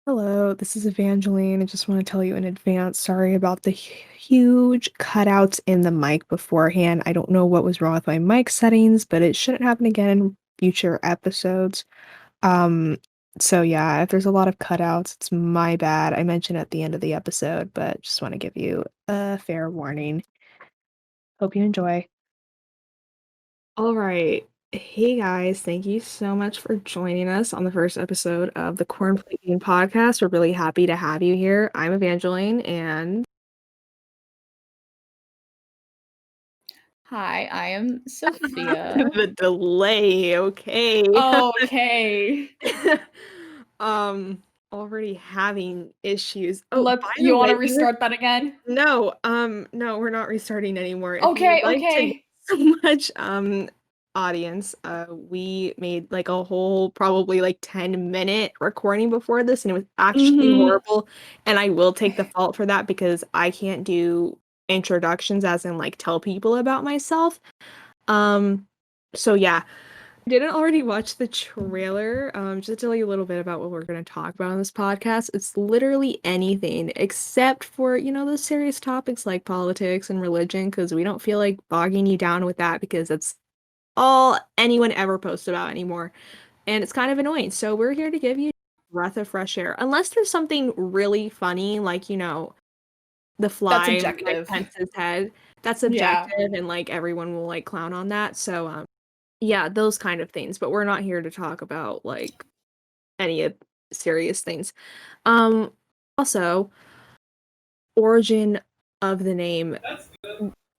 Hello, this is Evangeline. I just want to tell you in advance, sorry about the huge cutouts in the mic beforehand. I don't know what was wrong with my mic settings, but it shouldn't happen again in future episodes. Um, so yeah, if there's a lot of cutouts, it's my bad. I mentioned at the end of the episode, but just want to give you a fair warning. Hope you enjoy. All right. Hey guys, thank you so much for joining us on the first episode of the Cornflake Podcast. We're really happy to have you here. I'm Evangeline and Hi, I am Sophia. the delay, okay. Okay. Um, already having issues. Oh, Let's by the you want way, to restart that again? no, we're not restarting anymore. If you would Okay, like to get okay. so much audience, we made like a whole probably like 10-minute recording before this and it was actually Mm-hmm. horrible. And I will take the fault for that because I can't do introductions as in like tell people about myself. Um, so yeah, didn't already watch the trailer, just to tell you a little bit about what we're going to talk about on this podcast. It's literally anything except for, the serious topics like politics and religion, because we don't feel like bogging you down with that because that's all anyone ever posts about anymore. And it's kind of annoying. So we're here to give you a breath of fresh air. Unless there's something really funny, like, the That's fly over Mike objective. Pence's head. That's Yeah. objective and like everyone will like clown on that. So yeah, those kind of things, but we're not here to talk about like any of serious things. Um Also, origin of the name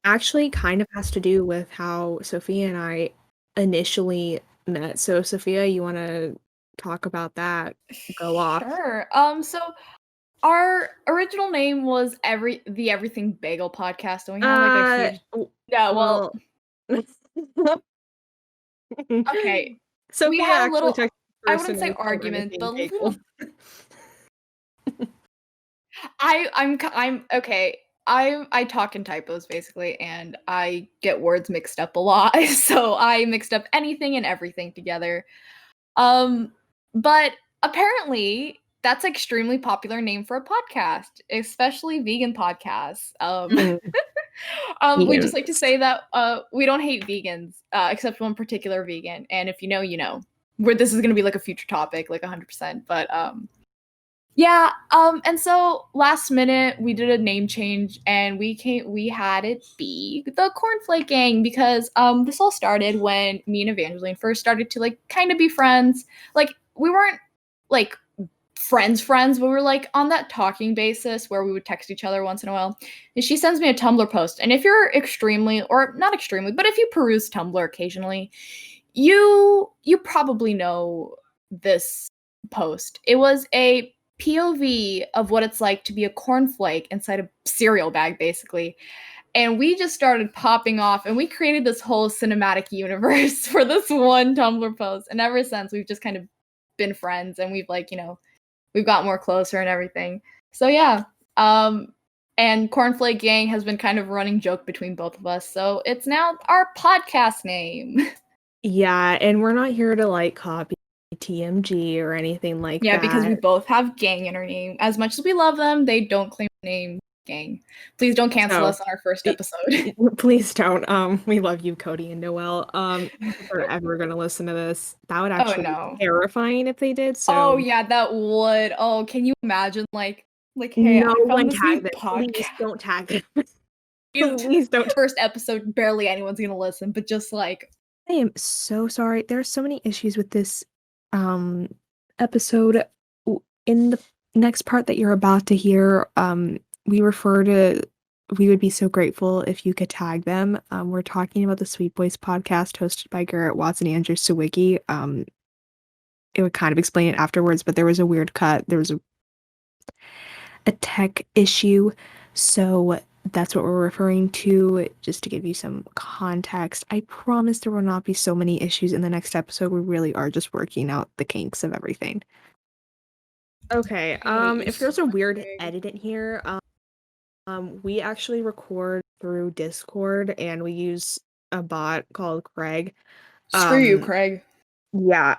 actually kind of has to do with how Sophia and I initially met. So Sophia, you want to talk about that? Go off. Sure. So our original name was the Everything Bagel podcast, and we had like a huge yeah, well, Well, okay. We Sophia had a actually little texted I first wouldn't and it say was called argument, Anything but little Bagel. I'm okay. I talk in typos basically, and I get words mixed up a lot. So I mixed up anything and everything together. Um, but apparently that's an extremely popular name for a podcast, especially vegan podcasts. Mm, We just like to yes. say that we don't hate vegans, except one particular vegan. And if you know, you know. Where this is gonna be like a future topic, like 100%. But yeah, and so last minute we did a name change and we had it be the Cornflake Gang because this all started when me and Evangeline first started to like kind of be friends. Like we weren't like friends, but we were like on that talking basis where we would text each other once in a while. And she sends me a Tumblr post. And if you're extremely or not extremely, but if you peruse Tumblr occasionally, you probably know this post. It was a POV of what it's like to be a cornflake inside a cereal bag, basically. And we just started popping off and we created this whole cinematic universe for this one Tumblr post. And ever since, we've just kind of been friends and we've like, we've got more closer and everything. So yeah. Um, and Cornflake Gang has been kind of a running joke between both of us. So it's now our podcast name. Yeah, and we're not here to like copy TMG or anything like Yeah, because we that. both have gang in our name. As much as we love them, they don't claim the name gang. Please don't cancel So, us on our first i- episode. please don't. We love you, Cody and Noel. If they're ever gonna listen to this, that would Oh actually be no. terrifying if they did. Oh So, yeah, that would. Oh, can you imagine like hey, no I found one this new tag them. podcast. Please don't tag them. Please don't. First episode, barely anyone's gonna listen, but just like I am so sorry. There are so many issues with this um episode. In the next part that you're about to hear, we would be so grateful if you could tag them. We're talking about the Sweet Boys podcast hosted by Garrett Watson and Andrew Sawicki. It would kind of explain it afterwards, but there was a weird cut. There was a tech issue. So that's what we're referring to, just to give you some context. I promise there will not be so many issues in the next episode. We really are just working out the kinks of everything. Okay, I hate you if so there's a weird much. edit in here, we actually record through Discord and we use a bot called Craig. Screw you, Um, Craig. Yeah,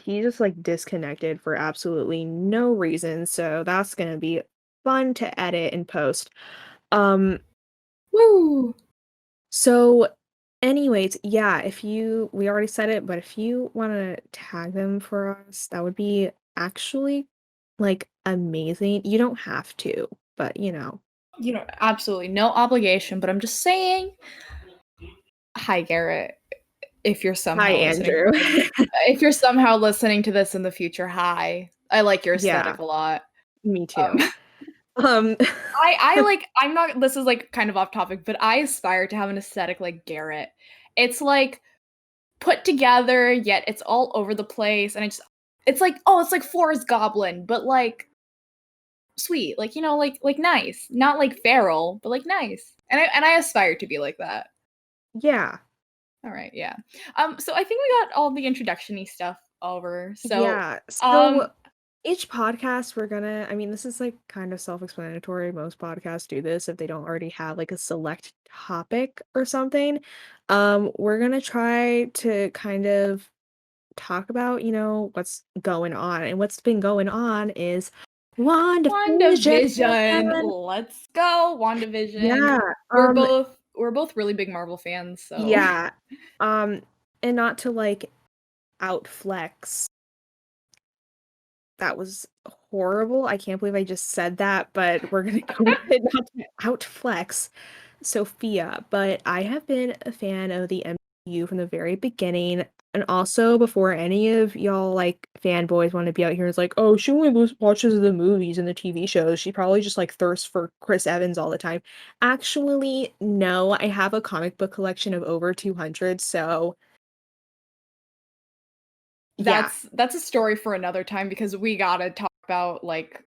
he just like disconnected for absolutely no reason, so that's gonna be fun to edit and post. Um, Woo! so anyways, yeah, if you we already said it, but if you wanna tag them for us, that would be actually like amazing. You don't have to, but Absolutely no obligation, but I'm just saying, hi Garrett, if you're Hi, somehow listening Andrew. to this. If you're somehow listening to this in the future, hi. I like your Yeah, aesthetic a lot. me Um, too. Um, I like I'm not this is like kind of off topic, but I aspire to have an aesthetic like Garrett. It's like put together, yet it's all over the place, and it's like, oh, it's like Forrest Goblin, but like sweet, like like nice, not like feral, but like nice. And I aspire to be like that. yeah. All right, yeah. So I think we got all the introduction-y stuff over. So, Yeah. um, So each podcast I mean, this is like kind of self-explanatory. Most podcasts do this if they don't already have like a select topic or something. We're gonna try to kind of talk about, what's going on. And what's been going on is WandaVision. WandaVision. Let's go, WandaVision. Yeah. We're Um, both we're both really big Marvel fans, so yeah. Um, and not to like outflex. That was horrible. I can't believe I just said that, but we're gonna go with it not to outflex Sophia. But I have been a fan of the MCU from the very beginning, and also before any of y'all like fanboys want to be out here is like, oh, she only watches the movies and the TV shows. She probably just like thirsts for Chris Evans all the time. Actually, no, I have a comic book collection of over 200, so yeah. that's a story for another time because we gotta talk about like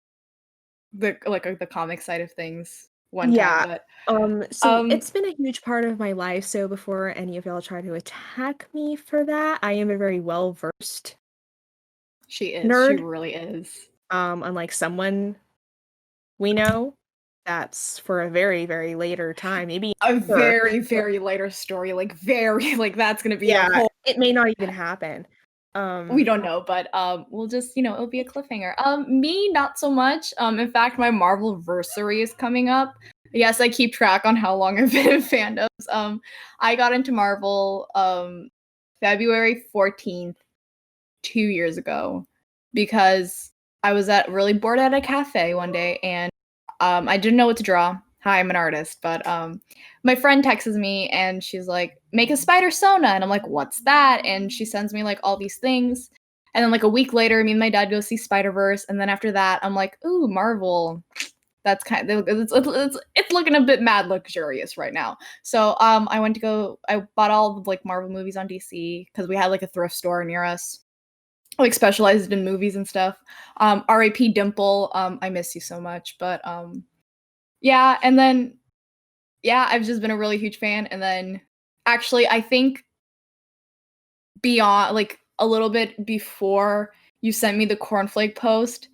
the comic side of things one time. Yeah. But So um, it's been a huge part of my life. So before any of y'all try to attack me for that, I am a very well-versed she nerd. really is. Unlike someone we know, that's for a very, very later time, maybe A ever. very, very later story, like very like that's gonna be a Yeah, whole it may not even happen. we Um, don't know, but we'll just it'll be a cliffhanger. Me not so much. In fact, my Marvelversary is coming up. Yes, I keep track on how long I've been in fandoms. I got into Marvel February 14th, 2 years ago, because I was really bored at a cafe one day, and I didn't know what to draw. Hi, I'm an artist, but my friend texts me and she's like, "Make a spider sona," and I'm like, "What's that?" And she sends me like all these things, and then like a week later, me and my dad go see Spider Verse, and then after that, I'm like, "Ooh, Marvel." That's it's looking a bit mad luxurious right now. So I bought all the like Marvel movies on DC because we had like a thrift store near us, like specialized in movies and stuff. R.I.P. Dimple. I miss you so much. But yeah, and then yeah, I've just been a really huge fan. And then actually, I think beyond like a little bit before you sent me the cornflake post,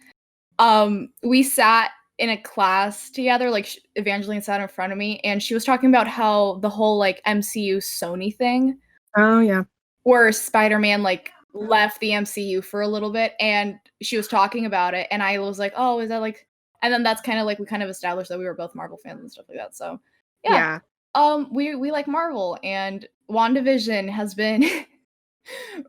we sat in a class together. Like Evangeline sat in front of me, and she was talking about how the whole like MCU Sony thing oh yeah. where Spider-Man like left the MCU for a little bit, and she was talking about it, and I was like, "Oh, is that like?" And then that's kind of like we kind of established that we were both Marvel fans and stuff like that. So, yeah, Yeah. we like Marvel, and WandaVision has been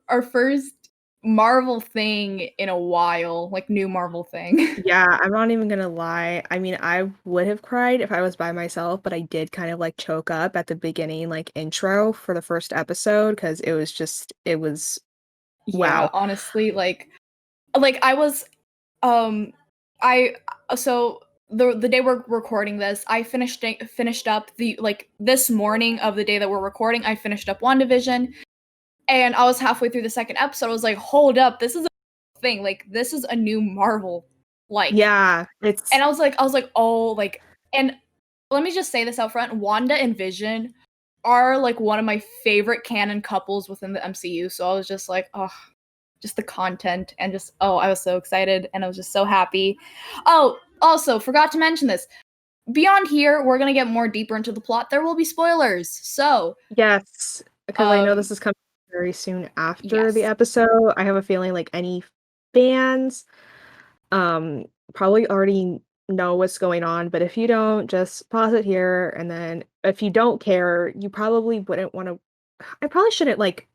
our first Marvel thing in a while, like new Marvel thing. Yeah, I'm not even gonna lie. I mean, I would have cried if I was by myself, but I did kind of like choke up at the beginning, like intro for the first episode because it was Yeah, wow. honestly, like I was Um, I so the day we're recording this, I finished up the like this morning of the day that we're recording. I finished up WandaVision, and I was halfway through the second episode. I was like, "Hold up, this is a thing. Like this is a new Marvel." Like, Yeah, and it's I was like, "Oh, like." And let me just say this out front: Wanda and Vision are like one of my favorite canon couples within the MCU. So I was just like, "Oh, just the content and just I was so excited and I was just so happy." Oh, also forgot to mention this. Beyond here, we're gonna get more deeper into the plot. There will be spoilers. So, yes, because I know um, this is coming very soon after the Yes. episode. I have a feeling like any fans probably already know what's going on, but if you don't, just pause it here, and then if you don't care, you probably wouldn't want to. I probably shouldn't like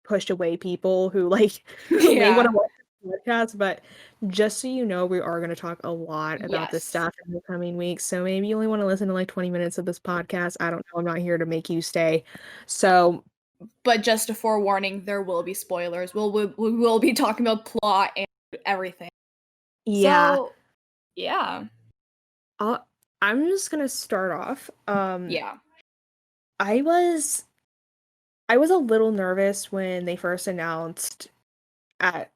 push away people who like may want Yeah. to watch this podcast, but just so you know, we are going to talk a lot about this Yes. stuff in the coming weeks. So maybe you only want to listen to like 20 minutes of this podcast. I don't know. I'm not here to make you stay. So But just a forewarning, there will be spoilers. We will be talking about plot and everything. yeah, So, yeah. I'll, I'm just gonna start off. Yeah. I was I was a little nervous when they first announced at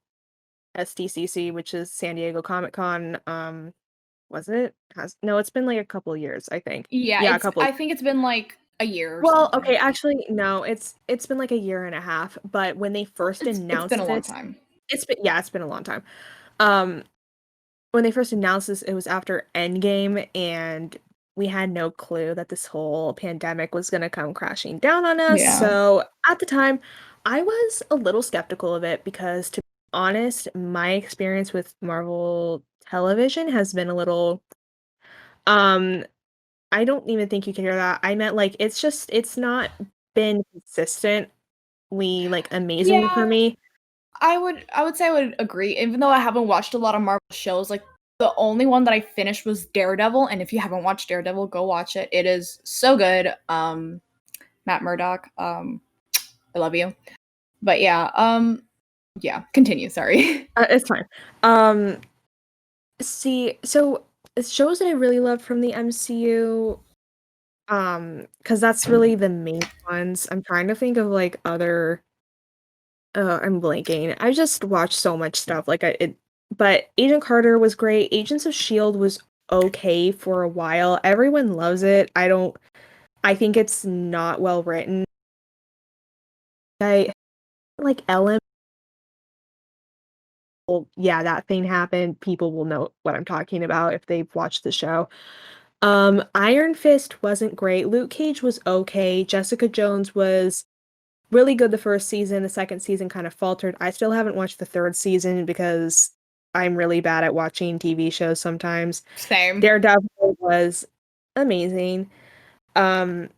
SDCC, which is San Diego Comic Con. Was it? Has no, it's been like a couple years, I think. Yeah, Yeah, a it's couple. I think it's been like a year or Well, something. okay, actually, no, it's been like a year and a half. But when they first It's been a announced long this, time. it's been a long time. Um, when they first announced this, it was after Endgame, and we had no clue that this whole pandemic was gonna come crashing down on us. Yeah. So at the time, I was a little skeptical of it because, to be honest, my experience with Marvel television has been a little, um, I don't even think you can hear that. I meant like it's not been consistently like amazing for Yeah, me. I would say I would agree. Even though I haven't watched a lot of Marvel shows, like the only one that I finished was Daredevil, and if you haven't watched Daredevil, go watch it. It is so good. Matt Murdock, I love you. But yeah, continue, sorry. It's fine. Um, See, so shows that I really love from the MCU, because that's really the main ones. I'm trying to think of like other. I'm blanking. I just watched so much stuff. But Agent Carter was great. Agents of Shield was okay for a while. Everyone loves it. I don't. I think it's not well written. I like Ellen. Well, yeah, that thing happened. People will know what I'm talking about if they've watched the show. Iron Fist wasn't great. Luke Cage was okay. Jessica Jones was really good the first season. The second season kind of faltered. I still haven't watched the third season because I'm really bad at watching TV shows sometimes. Same. Daredevil was amazing. Um,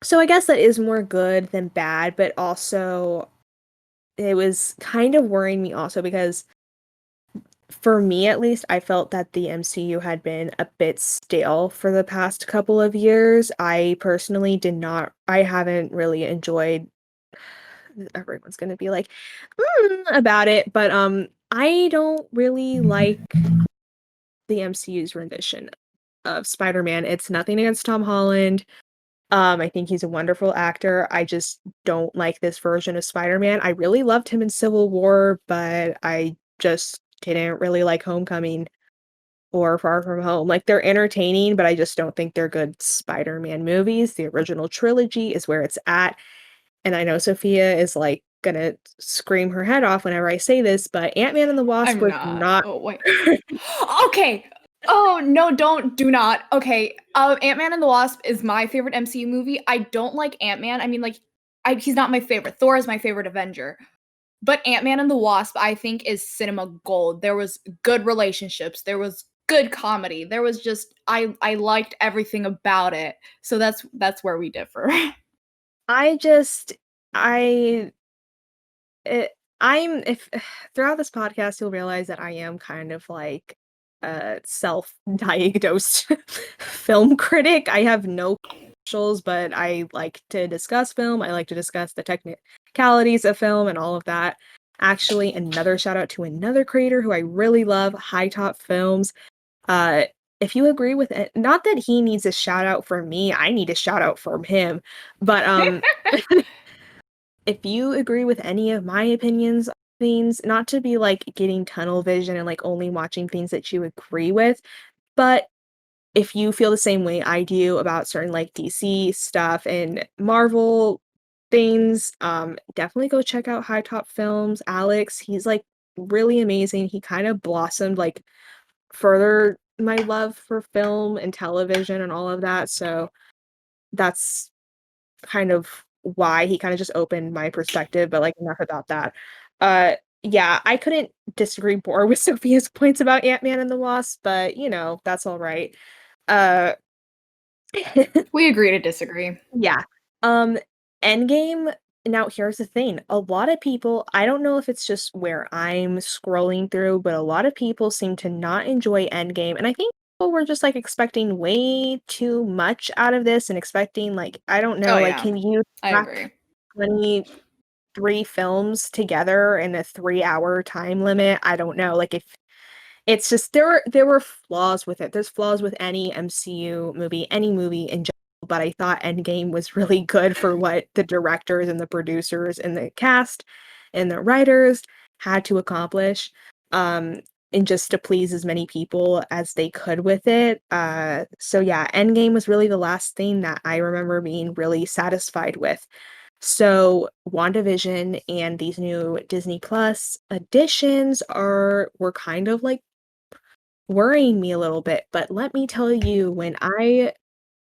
so I guess that is more good than bad, but also it was kind of worrying me also because for me at least, I felt that the MCU had been a bit stale for the past couple of years. I personally did not I haven't really enjoyed everyone's gonna be like, about it, but, I don't really like the MCU's rendition of Spider-Man. It's nothing against Tom Holland. I think he's a wonderful actor. I just don't like this version of Spider-Man. I really loved him in Civil War, but I just didn't really like Homecoming or Far From Home. Like, they're entertaining, but I just don't think they're good Spider-Man movies. The original trilogy is where it's at, and I know Sophia is, like, gonna scream her head off whenever I say this, but Ant-Man and the Wasp I'm was not. not. Oh wait. Okay. Oh no, do not. Okay. Ant-Man and the Wasp is my favorite MCU movie. I don't like Ant-Man. I mean, like, he's not my favorite. Thor is my favorite Avenger. But Ant-Man and the Wasp, I think, is cinema gold. There was good relationships. There was good comedy. There was just I liked everything about it. So that's where we differ. I just I it I'm if throughout this podcast, you'll realize that I am kind of like a self-diagnosed film critic. I have no credentials, but I like to discuss film. I like to discuss the technicalities of film and all of that. Actually, another shout out to another creator who I really love, High Top Films. Uh, if you agree with it, not that he needs a shout out from me, I need a shout out from him. But if you agree with any of my opinions on things, not to be like getting tunnel vision and like only watching things that you agree with, but if you feel the same way I do about certain like DC stuff and Marvel things, definitely go check out High Top Films. Alex, he's like really amazing. He kind of blossomed like further my love for film and television and all of that. So that's kind of why. He kind of just opened my perspective, but like enough about that. Uh yeah, I couldn't disagree more with Sophia's points about Ant-Man and the Wasp, but you know, that's all right. Uh We agree to disagree. yeah. Um Endgame, now here's the thing. A lot of people, I don't know if it's just where I'm scrolling through, but a lot of people seem to not enjoy Endgame. And I think people were just like expecting way too much out of this and expecting like, I don't Oh know, like yeah, can you I agree. track 23 films together in a 3-hour time limit? I don't know. Like if it's just there were flaws with it. There's flaws with any MCU movie, any movie in general, but I thought Endgame was really good for what the directors and the producers and the cast and the writers had to accomplish. Um and just to please as many people as they could with it. So yeah, Endgame was really the last thing that I remember being really satisfied with. So WandaVision and these new Disney Plus additions were kind of like worrying me a little bit, but let me tell you, when I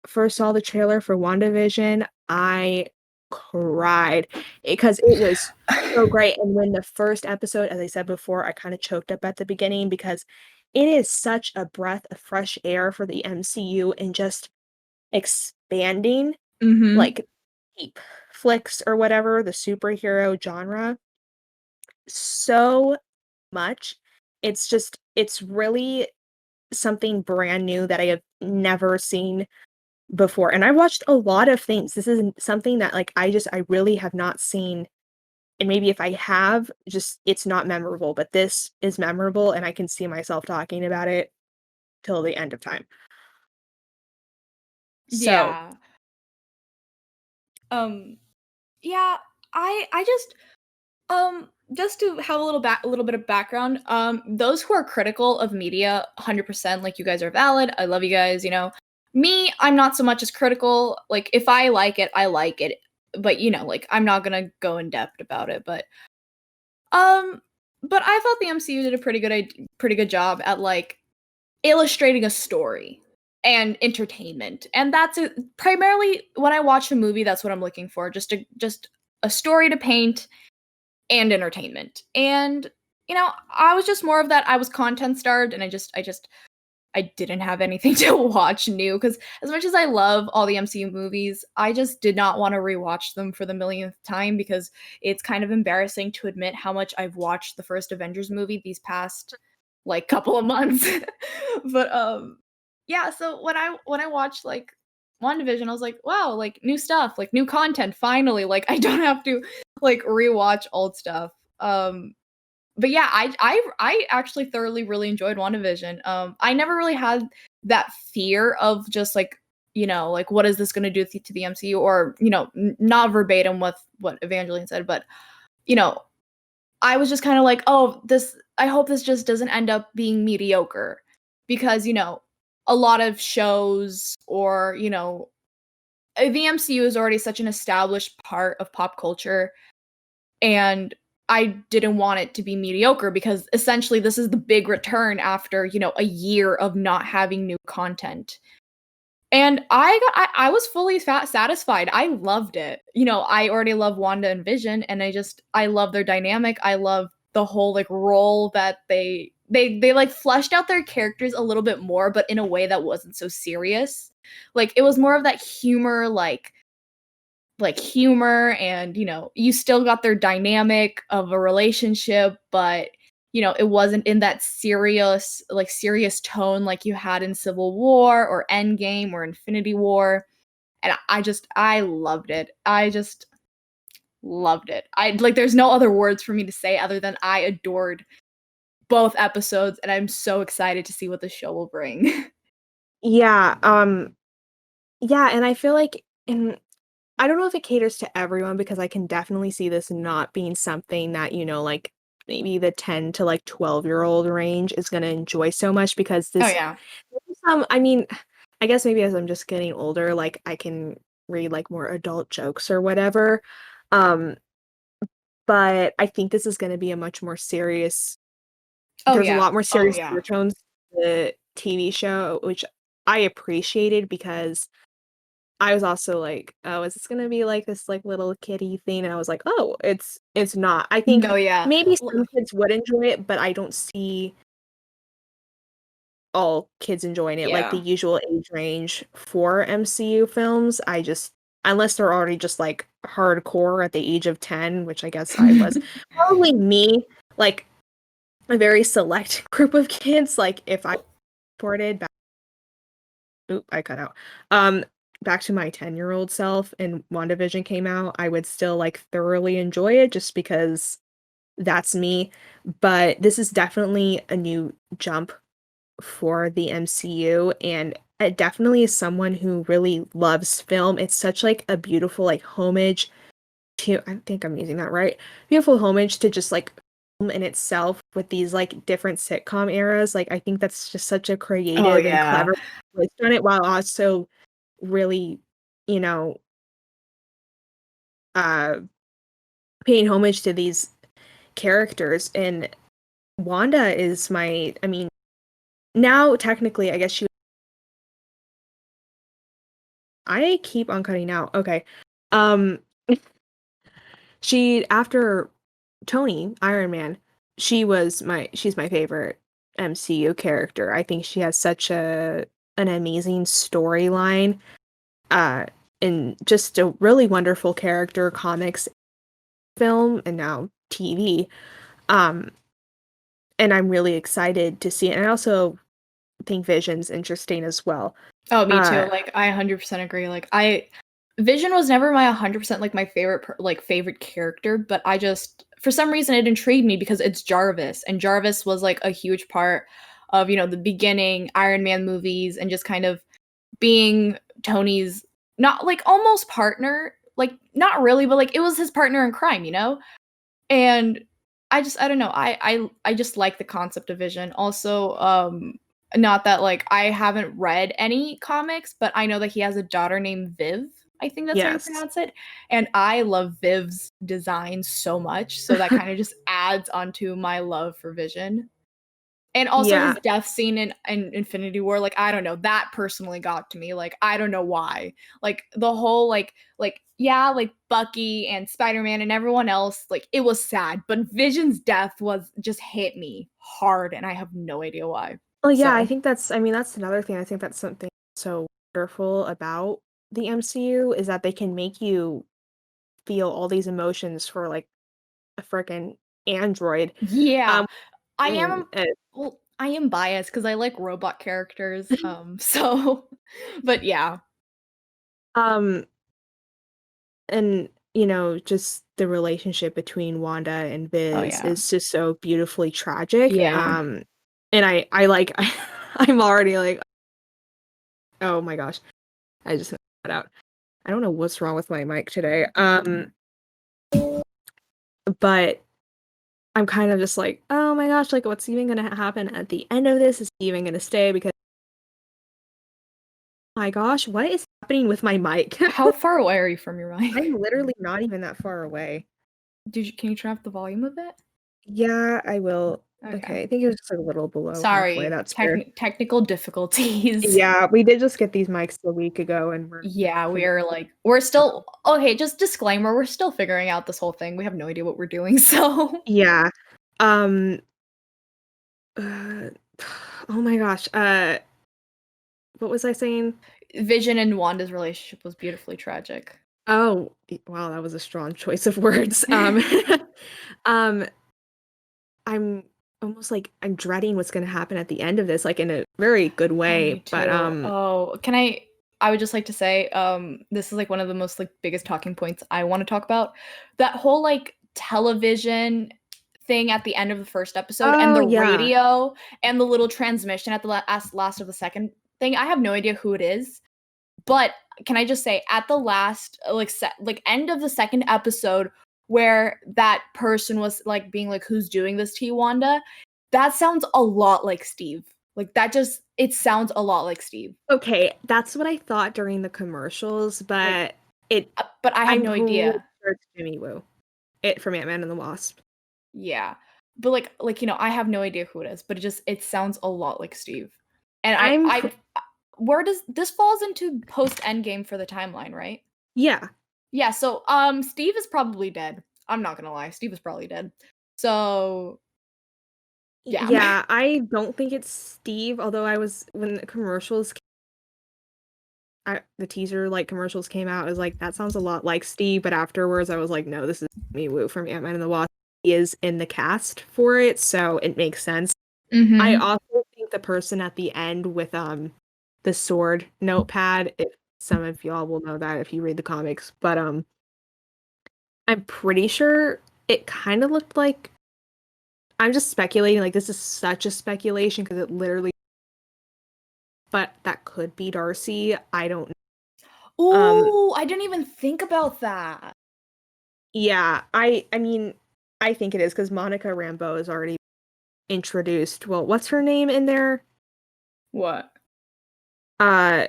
first saw the trailer for WandaVision, I cried because it was so great. And when the first episode, as I said before, I kind of choked up at the beginning because it is such a breath of fresh air for the MCU and just expanding Mm-hmm. like deep flicks or whatever, the superhero genre so much. It's really something brand new that I have never seen before, and I watched a lot of things. This isn't something that, like, I really have not seen, and maybe if I have, just it's not memorable, but this is memorable, and I can see myself talking about it till the end of time. So Yeah. Um. Yeah. I just to have a little bit of background. Those who are critical of media, 100%, like you guys are valid. I love you guys. Me, I'm not so much as critical. Like if I like it, I like it. But like I'm not gonna go in depth about it. Um, but I thought the MCU did a pretty good job at like illustrating a story and entertainment. And that's it. Primarily when I watch a movie, that's what I'm looking for. Just a story to paint and entertainment. And I was just more of that. I was content starved and I didn't have anything to watch new cuz as much as I love all the MCU movies, I just did not want to rewatch them for the millionth time because it's kind of embarrassing to admit how much I've watched the first Avengers movie these past like couple of months. But yeah, so when I watched like WandaVision, I was like, wow, like new stuff, like new content finally. Like I don't have to like rewatch old stuff. But yeah, I actually thoroughly really enjoyed WandaVision. I never really had that fear of just like like what is this going to do to the MCU or not verbatim what Evangeline said, but you know I was just kind of like, oh, this. I hope this just doesn't end up being mediocre because a lot of shows or the MCU is already such an established part of pop culture and I didn't want it to be mediocre because essentially this is the big return after, a year of not having new content. And I was fully satisfied. I loved it. I already love Wanda and Vision and I love their dynamic. I love the whole like role that they like fleshed out their characters a little bit more but in a way that wasn't so serious. Like it was more of that humor like humor and you still got their dynamic of a relationship but it wasn't in that serious tone like you had in Civil War or Endgame or Infinity War. And I loved it. I just loved it. I like there's no other words for me to say other than I adored both episodes and I'm so excited to see what the show will bring. yeah, yeah, and I feel like in I don't know if it caters to everyone because I can definitely see this not being something that, like maybe the 10 to like 12-year-old range is going to enjoy so much because Oh this yeah. I mean, I guess maybe as I'm just getting older, like I can read like more adult jokes or whatever. Um, but I think this is going to be a much more serious Oh there's a yeah. lot more Oh serious yeah. undertones to the TV show, which I appreciated because I was also like, "Oh, is this gonna be like this like little kiddie thing?" And I was like, "Oh, it's not." I think No, yeah. maybe some kids would enjoy it, but I don't see all kids enjoying it, like the Yeah. usual age range for MCU films. I just unless they're already just like hardcore at the age of 10, which I guess I was. Probably me, like a very select group of kids, like if I reported back, oop, I cut out. Back to my 10-year-old self and WandaVision came out, I would still like thoroughly enjoy it just because that's me. But this is definitely a new jump for the MCU, and it definitely is someone who really loves film. It's such like a beautiful like homage to, I think I'm using that right. Beautiful homage to just like film in itself with these like different sitcom eras. Like I think that's just such a Oh creative and yeah. clever twist on it while also really, you know, uh paying homage to these characters. And Wanda is my, I mean, now technically I guess she, I keep on cutting out. Okay. Um she after Tony, Iron Man, she's my favorite MCU character. I think she has such a an amazing storyline, uh, and just a really wonderful character, comics, film, and now TV. Um, and I'm really excited to see it. And I also think Vision's interesting as well. Oh, me too. Uh, Like I 100% agree. Like I Vision was never my 100% like my favorite character, but I just for some reason it intrigued me because it's Jarvis and Jarvis was like a huge part of, the beginning Iron Man movies and just kind of being Tony's not like almost partner, like not really, but like it was his partner in crime, you know? And I don't know. I just like the concept of Vision. Also, not that like I haven't read any comics, but I know that he has a daughter named Viv. I think that's how you yes. pronounce it. And I love Viv's design so much, so that kind of just adds onto my love for Vision. And also Yeah. his death scene in Infinity War, like I don't know, that personally got to me. Like I don't know why. Like the whole like yeah, like Bucky and Spider-Man and everyone else, like it was sad, but Vision's death was just hit me hard and I have no idea why. Well, yeah, I So, think that's, I mean, that's another thing. I think that's something so wonderful about the MCU is that they can make you feel all these emotions for like a freaking android. yeah, Um, I and am well, I am biased cuz I like robot characters. So but yeah. um, and you know, just the relationship between Wanda and Oh Viz yeah. is just so beautifully tragic. Yeah. And I like, I'm already like, oh my gosh, I just got out. I don't know what's wrong with my mic today. But I'm kind of just like, oh my gosh, like what's even gonna happen at the end of this? Is he even gonna stay? Because oh my gosh, what is happening with my mic? How far away are you from your mic? I'm literally not even that far away. Can you turn up the volume a bit? Yeah, I will. Okay. Okay, I think it was just like a little below halfway. Sorry, That's fair. technical difficulties. Yeah, we did just get these mics a week ago, and we're Yeah, we figuring are it like we're out. still okay, just disclaimer, we're still figuring out this whole thing. We have no idea what we're doing, so Yeah. Um. Uh, oh my gosh. What was I saying? Vision and Wanda's relationship was beautifully tragic. Oh, wow, that was a strong choice of words. Um, I'm almost like I'm dreading what's gonna happen at the end of this, like in a very good Oh, me way. But too. Oh, I would just like to say, this is like one of the most like biggest talking points I want to talk about. That whole like television thing at the end of the first episode and oh the yeah. radio and the little transmission at the last of the second thing. I have no idea who it is, but can I just say at the last like end of the second episode where that person was like being like, "Who's doing this to you, Wanda?" That sounds a lot like Steve. Like that just it sounds a lot like Steve. Okay, that's what I thought during the commercials, Like, but it but I have I'm no pretty idea. sure it's Jimmy Woo. It from Ant-Man and the Wasp. Yeah, but I have no idea who it is. But it sounds a lot like Steve. And I'm I where does this falls into post Endgame for the timeline, right? Yeah. Yeah, so Steve is probably dead. I'm not gonna lie, Steve is probably dead. So yeah. Yeah, I don't think it's Steve, although when the commercials the teaser like commercials came out, I was like, that sounds a lot like Steve, but afterwards I was like, no, this is Wu from Ant-Man and the Wasp. He is in the cast for it, so it makes sense. I Mm-hmm. also think the person at the end with the sword notepad, if some of y'all will know that if you read the comics, but I'm pretty sure it kind of looked like, I'm just speculating, like this is such a speculation because it literally, but that could be Darcy. I don't know. Ooh, I didn't even think about that. Yeah, I mean, I think it is because Monica Rambeau is already introduced. Well, what's her name in there? What? Uh,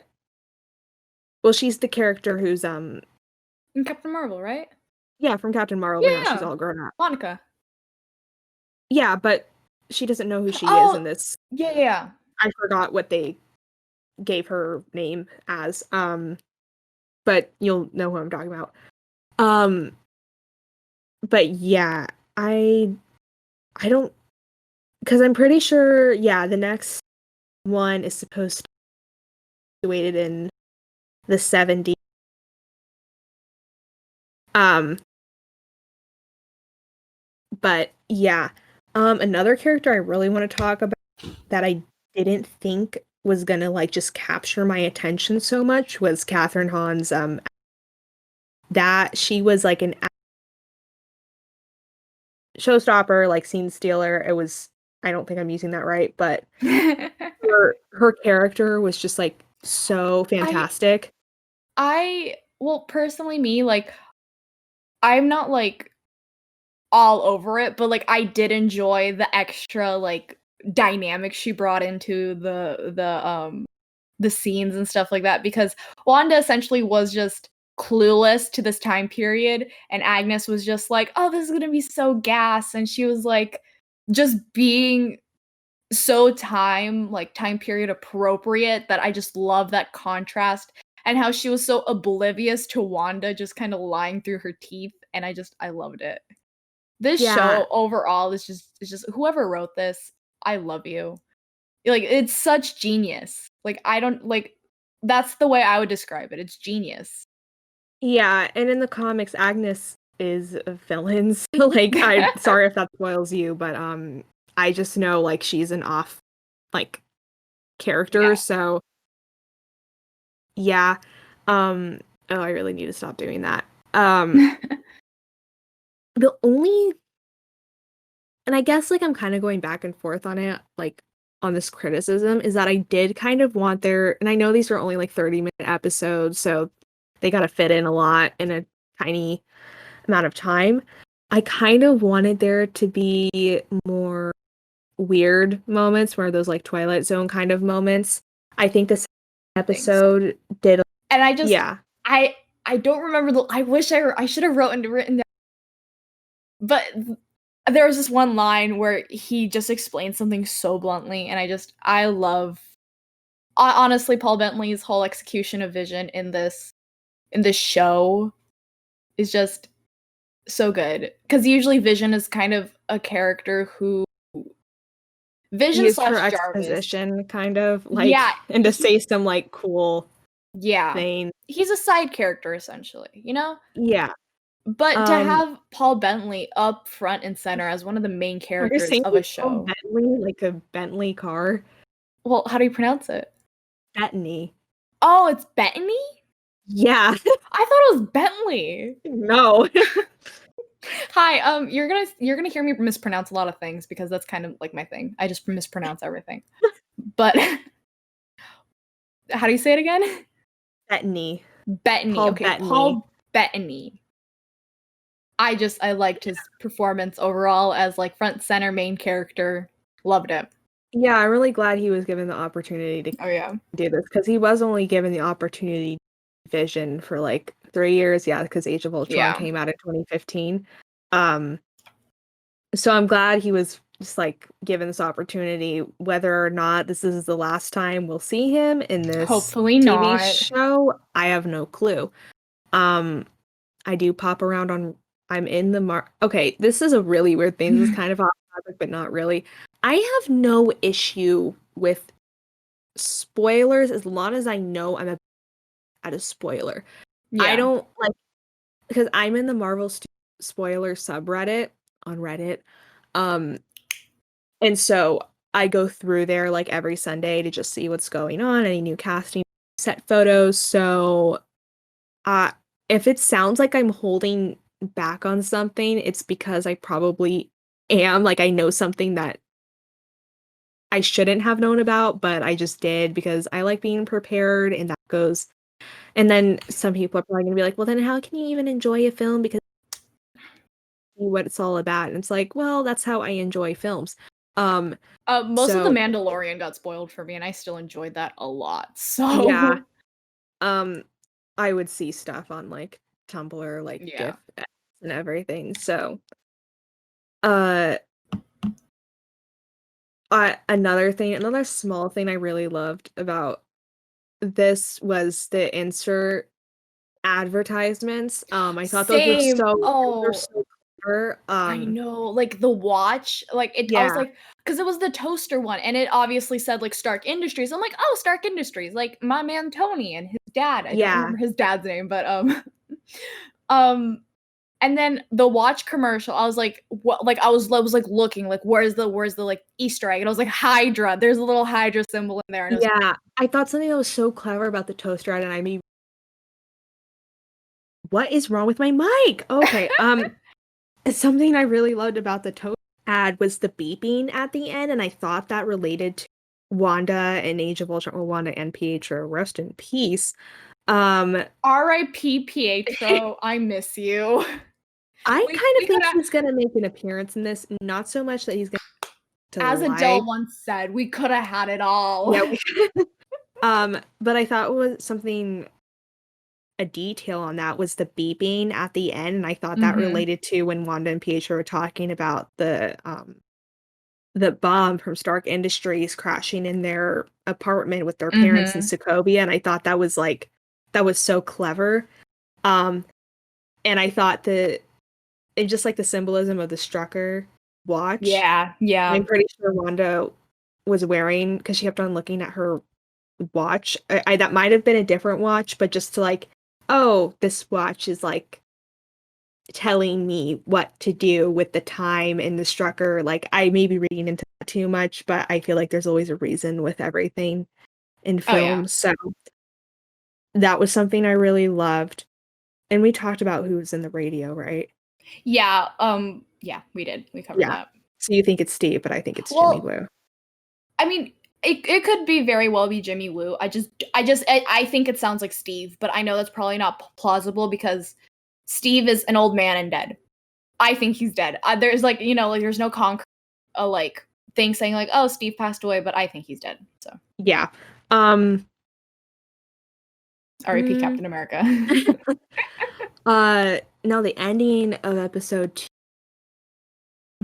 well, she's the character who's In Captain Marvel, right? yeah, from Captain Marvel, but now she's Yeah, all grown up. Monica. Yeah, but she doesn't know who she is Oh, in this. yeah. I forgot what they gave her name as. But you'll know who I'm talking about. Um, but yeah, I don't, because I'm pretty sure, yeah, the next one is supposed to be situated in the 70s. Um, but yeah, another character I really want to talk about that I didn't think was gonna like just capture my attention so much was Catherine Hahn's that she was like an showstopper, like scene stealer. It was, I don't think I'm using that right, but her character was just like so I fantastic. well, personally me, like I'm not like all over it, but like I did enjoy the extra like dynamic she brought into the scenes and stuff like that because Wanda essentially was just clueless to this time period and Agnes was just like, "Oh, this is going to be so gas." And she was like just being so time period appropriate that I just love that contrast and how she was so oblivious to Wanda just kind of lying through her teeth and I loved it. This Yeah. show overall is just whoever wrote this, I love you. Like it's such genius. Like I don't like that's the way I would describe it. It's genius. Yeah, and in the comics, Agnes is a villain. So, like, I sorry if that spoils you, but I just know like she's an off like character, Yeah. so yeah. Um, oh, I really need to stop doing that. The only, and I guess like I'm kind of going back and forth on it, like on this criticism, is that I did kind of want their, and I know these are only like 30-minute episodes, so they got to fit in a lot in a tiny amount of time. I kind of wanted there to be more weird moments, where those like Twilight Zone kind of moments. I think this Things. episode did, And I just yeah. I don't remember the I wish I should have written down but there was this one line where he just explained something so bluntly and I love honestly Paul Bentley's whole execution of Vision in this show is just so good because usually Vision is kind of a character who Vision Used for slash Jarvis. exposition, kind of like, Yeah, and to say some like cool yeah. thing. He's a side character essentially, you know? Yeah. But to Um, have Paul Bentley up front and center as one of the main are you characters saying of a it's called show. Bentley, like a Bentley car? Well, how do you pronounce it? Bettany. Oh, it's Bettany? Yeah. I thought it was Bentley. No. Hi, you're gonna hear me mispronounce a lot of things because that's kind of like my thing. I just mispronounce everything. But how do you say it again? Bettany. Bettany. Paul Okay, Bettany. Paul Bettany. I liked his performance overall as like front center main character. Loved it. Yeah, I'm really glad he was given the opportunity to Oh yeah. do this because he was only given the opportunity Vision for like 3 years. Yeah, because Age of Ultron Yeah. came out in 2015. Um, so I'm glad he was just like given this opportunity, whether or not this is the last time we'll see him in this Hopefully TV not. show, I have no clue. I do pop around on I'm in the okay, this is a really weird thing. This is kind of off topic, but not really. I have no issue with spoilers as long as I know I'm at a spoiler. I Yeah. don't like because I'm in the spoiler subreddit on Reddit. Um, and so I go through there like every Sunday to just see what's going on, any new casting, set photos. So uh if it sounds like I'm holding back on something, it's because I probably am. Like I know something that I shouldn't have known about, but I just did because I like being prepared and that goes. And then some people are probably gonna be like, well, then how can you even enjoy a film because what it's all about? And it's like, well, that's how I enjoy films. Most of The So Mandalorian got spoiled for me, and I still enjoyed that a lot. yeah, So I would see stuff on like Tumblr, like yeah. GIF and everything. So uh another small thing I really loved about this was the insert advertisements. I thought Same. those were Oh, so clever. I know. Like the watch, like it. I was Yeah, like, because it was the toaster one, and it obviously said like Stark Industries. I'm like, oh, Stark Industries, like my man Tony and his dad. I don't yeah, remember his dad's name, but um, and then the watch commercial, I was like, what? Like I was like looking, like where's the like Easter egg? And I was like, Hydra. There's a little Hydra symbol in there, and it was yeah. I thought something that was so clever about the toaster ad, and I mean, what is wrong with my mic? Okay, something I really loved about the toaster ad was the beeping at the end, and I thought that related to Wanda and Age of Ultron, or Wanda and Pietro, rest in peace. Um, R.I.P. Pietro. I miss you. I kind We of think could have, he's gonna make an appearance in this, not so much that he's gonna to as life. Adele once said, we could have had it all. Yeah, but I thought was something a detail on that was the beeping at the end, and I thought that Mm-hmm. related to when Wanda and Pietro were talking about the bomb from Stark Industries crashing in their apartment with their parents in Mm-hmm. Sokovia, and I thought that was like that was so clever. Um, and I thought that and just like the symbolism of the Strucker watch, Yeah, yeah. I'm pretty sure Wanda was wearing because she kept on looking at her watch. I that might have been a different watch, but just to like, oh, this watch is like telling me what to do with the time and the Strucker. Like I may be reading into that too much, but I feel like there's always a reason with everything in Oh yeah. film. So that was something I really loved. And we talked about who's in the radio, right? Yeah, yeah, we did. We covered Yeah. that. So you think it's Steve, but I think it's Jimmy Well, Woo. I mean, it could be very well be Jimmy Woo. I think it sounds like Steve, but I know that's probably not plausible because Steve is an old man and dead. I think he's dead. There's like, like there's no concrete like thing saying like, oh, Steve passed away, but I think he's dead. So, Yeah. Um R.I.P. mm, Captain America. no, the ending of episode 2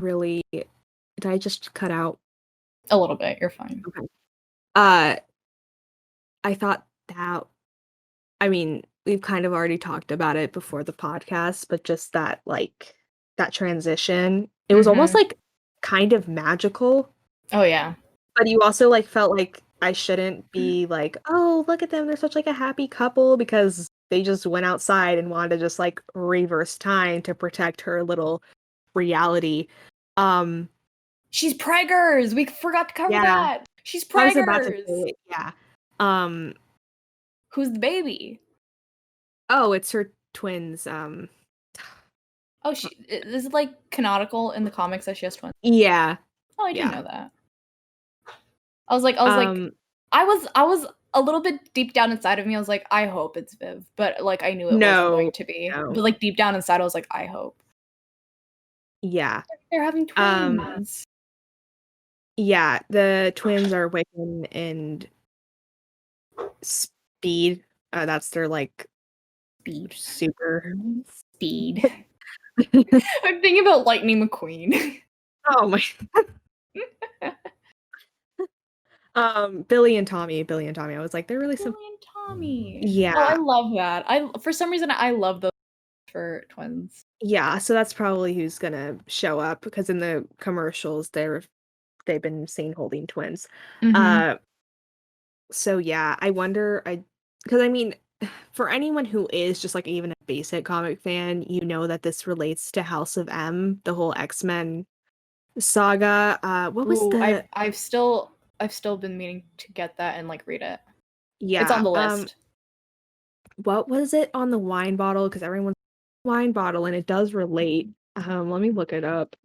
really did I just cut out? A little bit. You're fine. Okay. Uh I thought that I mean, we've kind of already talked about it before the podcast, but just that like that transition, it was almost Mhm. like kind of magical, Oh yeah. but you also like felt like I shouldn't be like, "Oh, look at them. They're such like a happy couple," because they just went outside and wanted to just like reverse time to protect her little reality. Um She's preggers. We forgot to cover yeah, that. She's I was about to preggers. say it. Yeah. Um Who's the baby? oh, it's her twins. Oh, is it like canonical in the comics that she has twins? Yeah. Oh, I didn't Yeah. know that. I was like, Um I was a little bit deep down inside of me. I was like, I hope it's Viv, but like I knew it wasn't no. going to be. No. But like deep down inside, I was like, I hope Yeah. they're having Um, twins. yeah, the twins are Wiccan and Speed. That's their like Speed, super. speed. I'm thinking about Lightning McQueen. Oh my! Billy and Tommy. I was like, they're really Billy simple. and Tommy. Oh, I Yeah. love that. For some reason I love those for twins. Yeah, so that's probably who's gonna show up because in the commercials they've been seen holding twins. Mm-hmm. Uh so yeah, I wonder because I mean for anyone who is just like even a basic comic fan, you know that this relates to House of M, the whole X-Men saga. What was Ooh, the I've still been meaning to get that and like read it. It's on yeah, the list. what was it on the wine bottle? Because everyone's wine bottle and it does relate. Let me look it up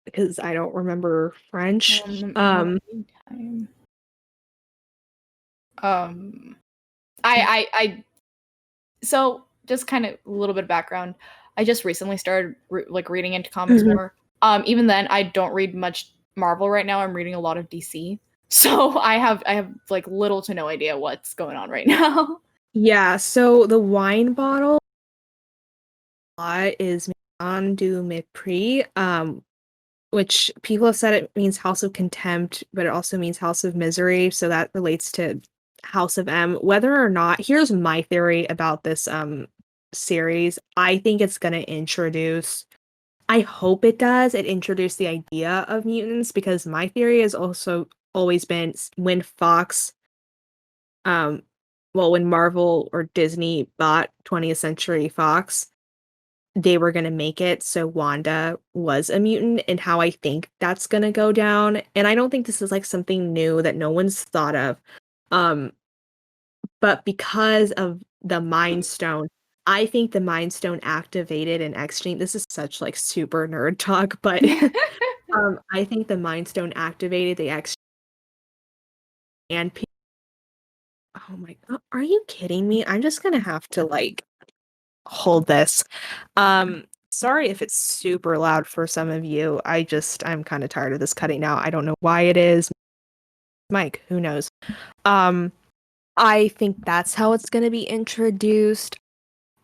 because I don't remember French. In the meantime, I so just kind of a little bit of background. I just recently started like reading into comics Mhm. more. Even then, I don't read much Marvel right now. I'm reading a lot of DC. So I have like little to no idea what's going on right now. Yeah, so the wine bottle is Maison du Mépris, which people have said it means House of Contempt, but it also means House of Misery, so that relates to House of M. Whether or not, here's my theory about this series. I think it's gonna introduce, I hope it does, it introduce the idea of mutants because my theory has also always been when Fox um when Marvel or Disney bought 20th Century Fox, they were going to make it so Wanda was a mutant and how I think that's going to go down. And I don't think this is like something new that no one's thought of. Um but because of the Mind Stone, I think the Mind Stone activated an exchange. This is such like super nerd talk, but I think the Mind Stone activated the exchange and oh my god, are you kidding me? I'm just going to have to like hold this. Sorry if it's super loud for some of you. I'm kind of tired of this cutting out. I don't know why it is. Mike, who knows? Um, I think that's how it's going to be introduced.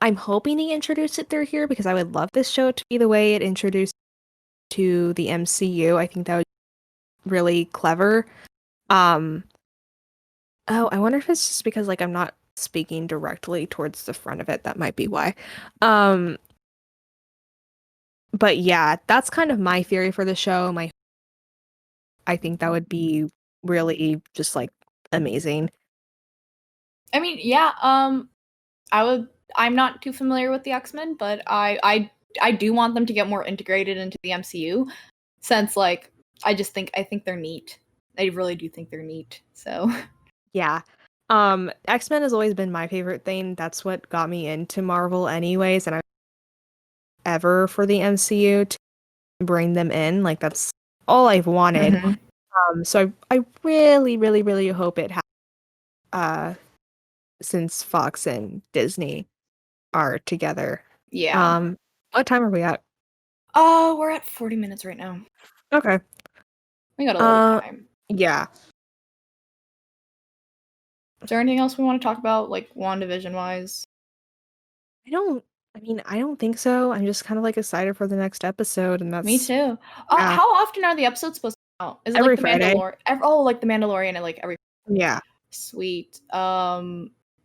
I'm hoping he introduced it through here because I would love this show to be the way it introduced to the MCU. I think that would be really clever. Um, oh, I wonder if it's just because like I'm not speaking directly towards the front of it. That might be why. Um, but yeah, that's kind of my theory for the show. I think that would be really just like amazing. I mean, yeah, I would. I'm not too familiar with the X-Men, but I do want them to get more integrated into the MCU, since like I think they're neat. I really do think they're neat. So Yeah. X-Men has always been my favorite thing. That's what got me into Marvel anyways, and I ever for the MCU to bring them in. Like that's all I've wanted. Mhm. So I really, really, really hope it happens uh since Fox and Disney are together. Yeah. What time are we at? Oh, we're at 40 minutes right now. Okay. We got a little bit of Uh time. yeah. Is there anything else we want to talk about, like WandaVision wise? I don't I don't think so. I'm just kind of like excited for the next episode and Me that's too. yeah, How often are the episodes supposed to come out? Is it like every the Friday. Mandalorian? Oh, like the Mandalorian and like every Yeah. sweet.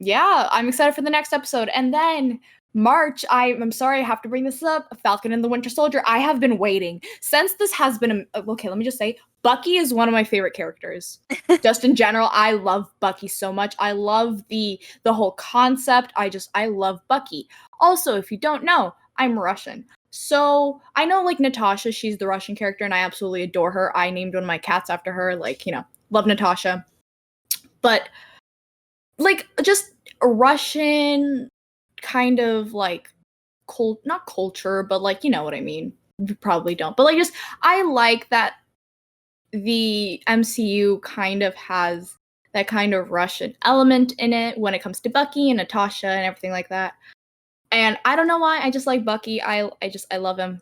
Yeah, I'm excited for the next episode. And then March, I'm sorry, I have to bring this up. Falcon and the Winter Soldier. I have been waiting since this has been okay. Let me just say, Bucky is one of my favorite characters. Just in general, I love Bucky so much. I love the whole concept. I love Bucky. Also, if you don't know, I'm Russian. So I know like Natasha, she's the Russian character, and I absolutely adore her. I named one of my cats after her. Like, love Natasha. But like just a Russian kind of like not culture, but like you know what I mean. You probably don't. But like just I like that the MCU kind of has that kind of Russian element in it when it comes to Bucky and Natasha and everything like that. And I don't know why, I just like Bucky. I love him.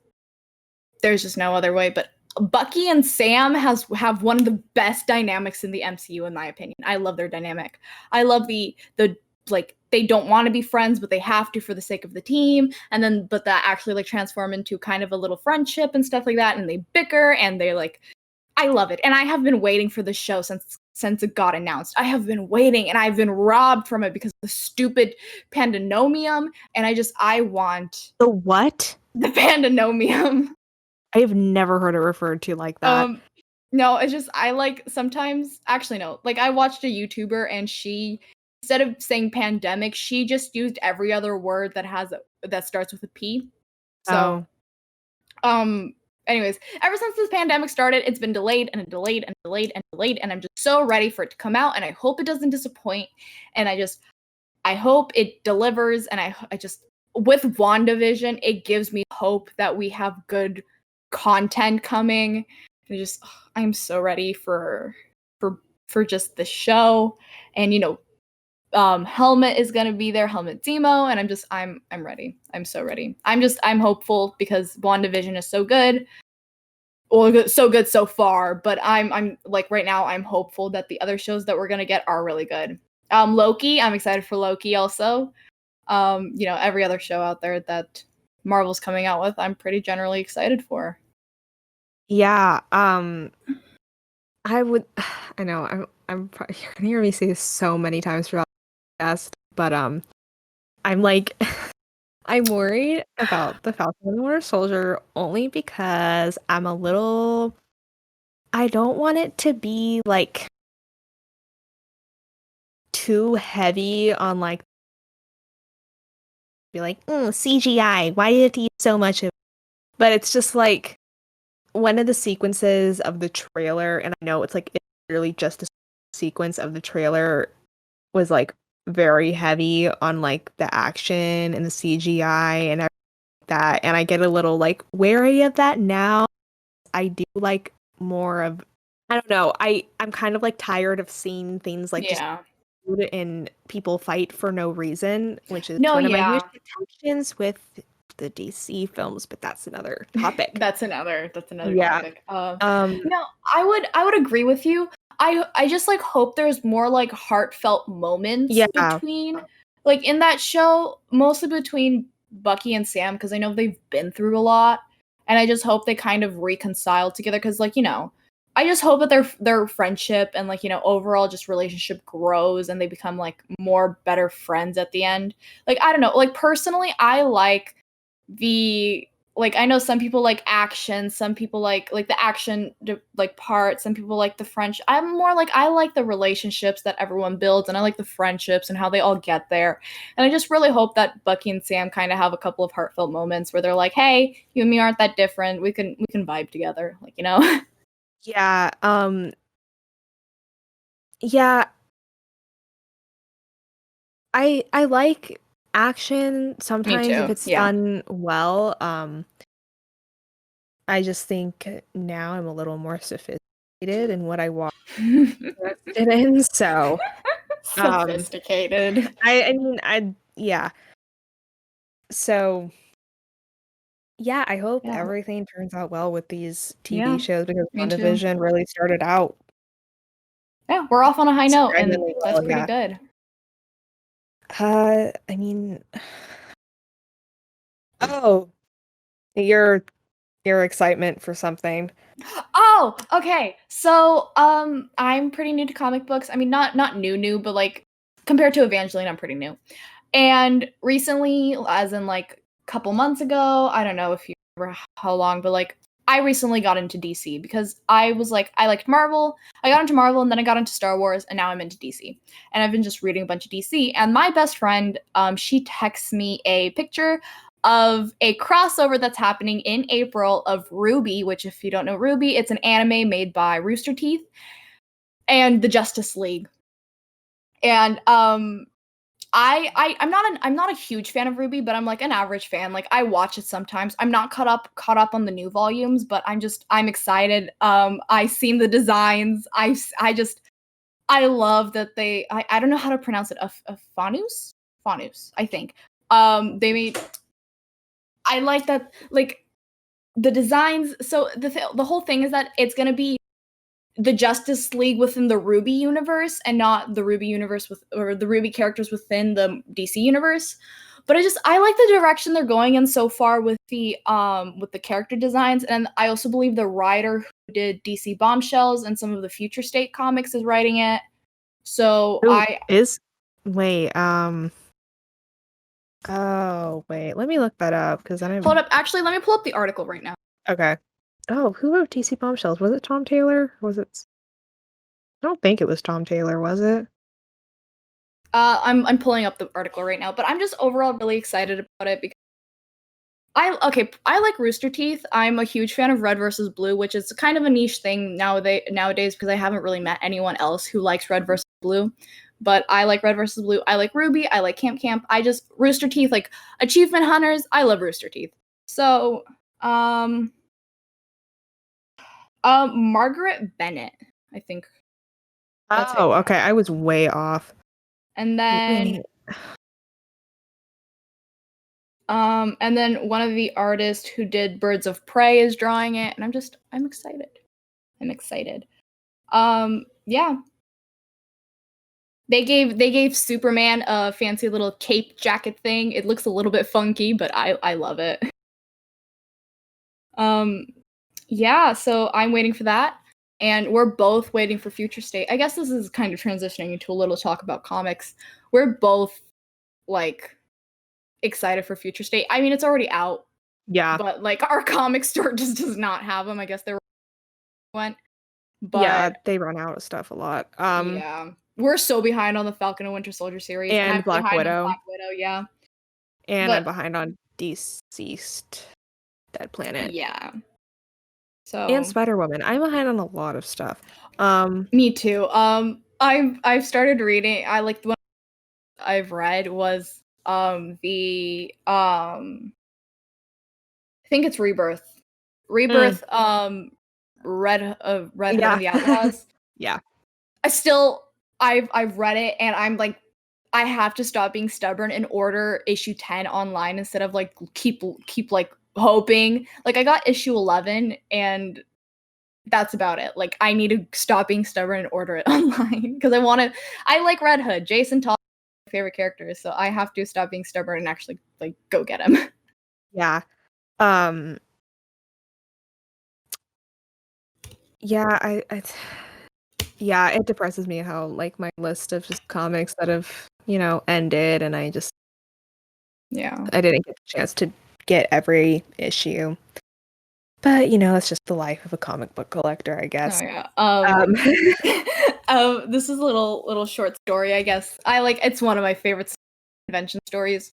There's just no other way, but Bucky and Sam have one of the best dynamics in the MCU in my opinion. I love their dynamic. I love the like they don't want to be friends, but they have to for the sake of the team. And then, but that actually like transform into kind of a little friendship and stuff like that. And they bicker and they like, I love it. And I have been waiting for the show since it got announced. I have been waiting and I've been robbed from it because of the stupid Pandanomium. And I want The what? the Pandanomium. I've never heard it referred to like that. No, it's just I like sometimes actually no. Like I watched a YouTuber and she instead of saying pandemic, she just used every other word that starts with a P. So anyways, ever since this pandemic started, it's been delayed and delayed and delayed and delayed, and I'm just so ready for it to come out, and I hope it doesn't disappoint, and I hope it delivers, and I just with WandaVision, it gives me hope that we have good content coming. I'm so ready for just the show, and Helmet is gonna be there, Helmet Zemo, and I'm ready. I'm so ready. I'm hopeful because WandaVision is so good. Well, so good so far, but I'm like right now I'm hopeful that the other shows that we're gonna get are really good. Loki, I'm excited for Loki also. Every other show out there that Marvel's coming out with, I'm pretty generally excited for. Yeah, I would. I know I'm probably, you're gonna hear me say this so many times throughout the podcast, but I'm like I'm worried about the Falcon and the Winter Soldier only because I don't want it to be like too heavy on like be like CGI. Why do you have to use so much of it? But it's just like one of the sequences of the trailer, and I know it's literally just a sequence of the trailer was like very heavy on like the action and the CGI and everything like that, and I get a little like wary of that now. I do like more of I don't know. I'm kind of like tired of seeing things like just and people fight for no reason, which is one of my huge contentions with the DC films, but that's another topic. That's another topic. No, I would agree with you. I just like hope there's more like heartfelt moments between like in that show, mostly between Bucky and Sam, because I know they've been through a lot. And I just hope they kind of reconcile together because I just hope that their friendship and like, overall just relationship grows and they become like more better friends at the end. Like, I don't know, like personally, I like I know some people like action, some people like the action like part, some people like the French. I'm more like I like the relationships that everyone builds and I like the friendships and how they all get there. And I just really hope that Bucky and Sam kind of have a couple of heartfelt moments where they're like, "Hey, you and me aren't that . We can vibe together." Like, Yeah, yeah. I like action sometimes if it's done well. I just think now I'm a little more sophisticated in what I watch in, so sophisticated. I mean yeah. So yeah, I hope everything turns out well with these TV shows because WandaVision really started out. Yeah, we're off on a high note, and that's pretty good. I mean, your excitement for something. Oh, okay. So, I'm pretty new to comic books. I mean, not new, but like compared to Evangeline, I'm pretty new. And recently, as in like a couple months ago, I don't know if you remember how long, but like I recently got into DC because I was like I liked Marvel. I got into Marvel and then I got into Star Wars and now I'm into DC. And I've been just reading a bunch of DC. And my best friend, she texts me a picture of a crossover that's happening in April of Ruby, which if you don't know Ruby, it's an anime made by Rooster Teeth and the Justice League. And I'm not a huge fan of Ruby, but I'm like an average fan. Like I watch it sometimes. I'm not caught up on the new volumes, but I'm excited. I've seen the designs. I love that I don't know how to pronounce it. A Fanus, I think. They made. I like that, like the designs. So the whole thing is that it's gonna be the Justice League within the Ruby universe and not the Ruby universe or the Ruby characters within the DC universe. But I like the direction they're going in so far with the character designs, and I also believe the writer who did DC Bombshells and some of the Future State comics is writing it. So Who is? Wait, oh, wait, let me look that up because I'm. Hold up. Actually, let me pull up the article right now. Okay. Oh, who wrote DC Bombshells? Was it Tom Taylor? Was it? I don't think it was Tom Taylor, was it? I'm pulling up the article right now, but I'm just overall really excited about it because I like Rooster Teeth. I'm a huge fan of Red versus Blue, which is kind of a niche thing nowadays because I haven't really met anyone else who likes Red versus Blue. But I like Red versus Blue. I like Ruby. I like Camp Camp. Rooster Teeth, like Achievement Hunters. I love Rooster Teeth. So, Margaret Bennett, I think. Oh, okay. I was way off. And then, and then one of the artists who did Birds of Prey is drawing it, and I'm excited. I'm excited. Yeah. They gave Superman a fancy little cape jacket thing. It looks a little bit funky, but I love it. Yeah, so I'm waiting for that. And we're both waiting for Future State. I guess this is kind of transitioning into a little talk about comics. We're both like excited for Future State. I mean, it's already out. Yeah. But like our comic store just does not have them. I guess they went. But yeah, they run out of stuff a lot. Yeah. We're so behind on the Falcon and Winter Soldier series. And I'm Black Widow. Black Widow, yeah. And I'm behind on Deceased Dead Planet. Yeah. So and Spider-Woman. I'm behind on a lot of stuff. Me too. I've started reading. I like the one I've read was the I think it's Rebirth. Rebirth. Red Hood and the Outlaws. Yeah. I've read it and I'm like, I have to stop being stubborn and order issue 10 online instead of like keep like hoping. Like I got issue 11 and that's about it. Like I need to stop being stubborn and order it online because I like Red Hood. Jason Todd is my favorite character, so I have to stop being stubborn and actually like go get him. Yeah. Yeah, yeah, it depresses me how like my list of just comics that have, ended and I didn't get the chance to get every issue. But, it's just the life of a comic book collector, I guess. Oh, yeah. This is a little short story, I guess. It's one of my favorite convention stories.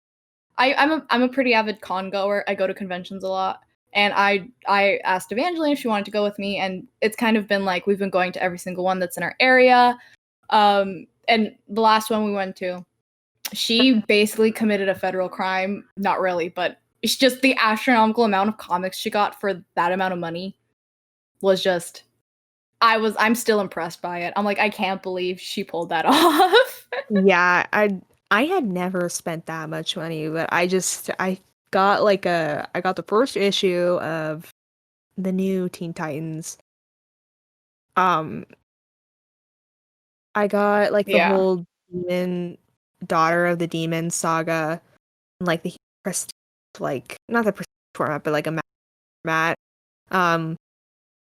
I'm a pretty avid con goer. I go to conventions a lot. And I asked Evangeline if she wanted to go with me, and it's kind of been like we've been going to every single one that's in our area. And the last one we went to, she basically committed a federal crime. Not really, but it's just the astronomical amount of comics she got for that amount of money was just I'm still impressed by it. I'm like, I can't believe she pulled that off. Yeah, I had never spent that much money, but I got I got the first issue of the new Teen Titans. I got the whole demon daughter of the demon saga, and the prestige, not the prestige format, but a mat. I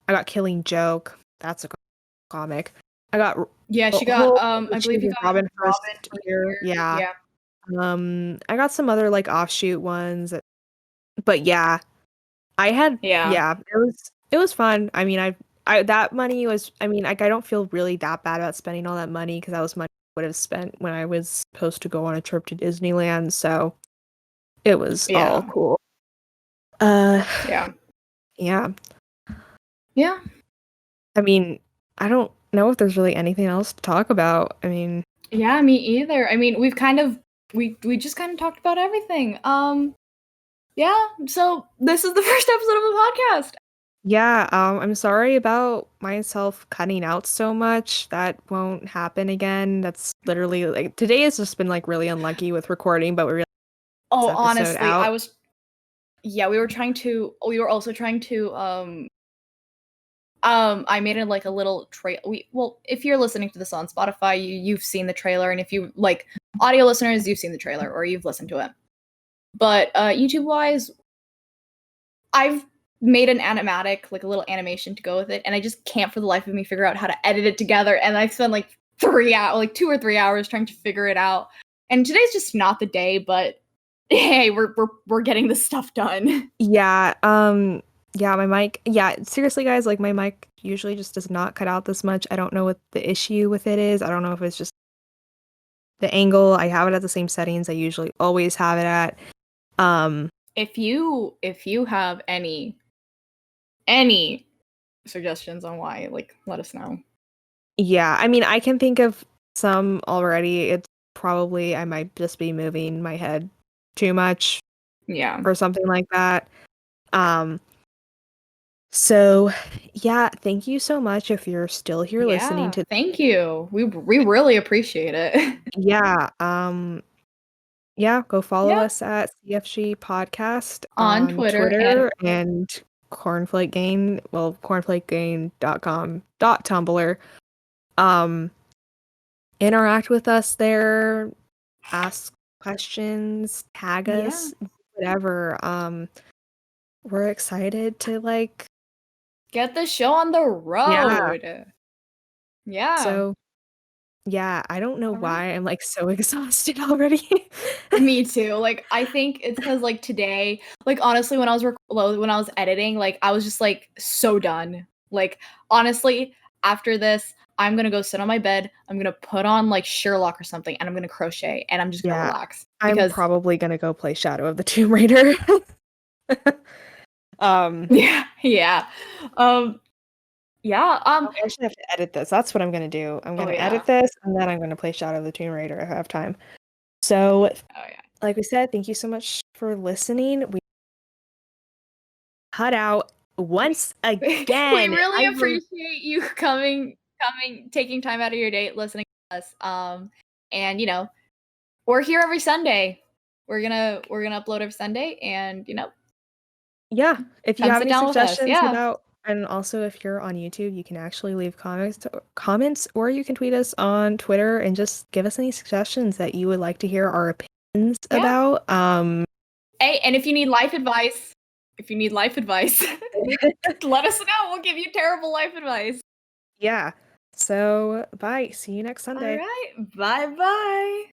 got Killing Joke. That's a comic. I got she got I believe you got Robin first year. Yeah. I got some other offshoot ones, but yeah, I had it was fun. I mean, I that money was, I mean, I don't feel really that bad about spending all that money because that was money I would have spent when I was supposed to go on a trip to Disneyland, so it was all cool. Yeah. I mean, I don't know if there's really anything else to talk about. I mean, yeah, me either. I mean, we just kind of talked about everything. Yeah, so this is the first episode of the podcast. Yeah, I'm sorry about myself cutting out so much. That won't happen again. That's literally today has just been really unlucky with recording, but we really honestly, we were also trying to I made it like a little well, if you're listening to this on Spotify, you've seen the trailer, and if you like audio listeners, you've seen the trailer or you've listened to it. But YouTube wise, I've made an animatic, like a little animation to go with it, and I just can't for the life of me figure out how to edit it together. And I spent like 2 or 3 hours trying to figure it out. And today's just not the day, but hey, we're getting this stuff done. Yeah, yeah, my mic. Yeah, seriously, guys, like my mic usually just does not cut out this much. I don't know what the issue with it is. I don't know if it's just the angle. I have it at the same settings I usually always have it at. If you have any suggestions on why, like, let us know. Yeah, I mean, I can think of some already. It's probably I might just be moving my head too much. Yeah. Or something like that. So yeah, thank you so much if you're still here listening to. Thank you. We really appreciate it. Yeah, yeah, go follow Yeah. us at CFG Podcast On on Twitter Twitter and cornflakegain.com.tumblr. Interact with us there, ask questions, tag us, whatever. We're excited to like get the show on the road. Yeah. So yeah, I don't know All right. why I'm like so exhausted already. Me too. Like, I think it's because like today, like honestly, when I was editing, like I was just like so done. Like honestly, after this, I'm gonna go sit on my bed. I'm gonna put on like Sherlock or something, and I'm gonna crochet, and I'm just gonna Yeah, relax. I'm Because probably gonna go play Shadow of the Tomb Raider. yeah, yeah, yeah. I actually have to edit this. That's what I'm gonna do. I'm gonna yeah. edit this, and then I'm gonna play Shadow of the Tomb Raider if I have time. So, Oh yeah. like we said, thank you so much for listening. We cut out once again. We really appreciate you coming, taking time out of your day listening to us. And you know, we're here every Sunday. We're gonna upload every Sunday, and you know, yeah, if you come have sit any down with us. suggestions Yeah. about, and also if you're on YouTube, you can actually leave comments, or you can tweet us on Twitter and just give us any suggestions that you would like to hear our opinions about. Hey, and if you need life advice, let us know. We'll give you terrible life advice. Yeah. So bye. See you next All Sunday. right. Bye bye.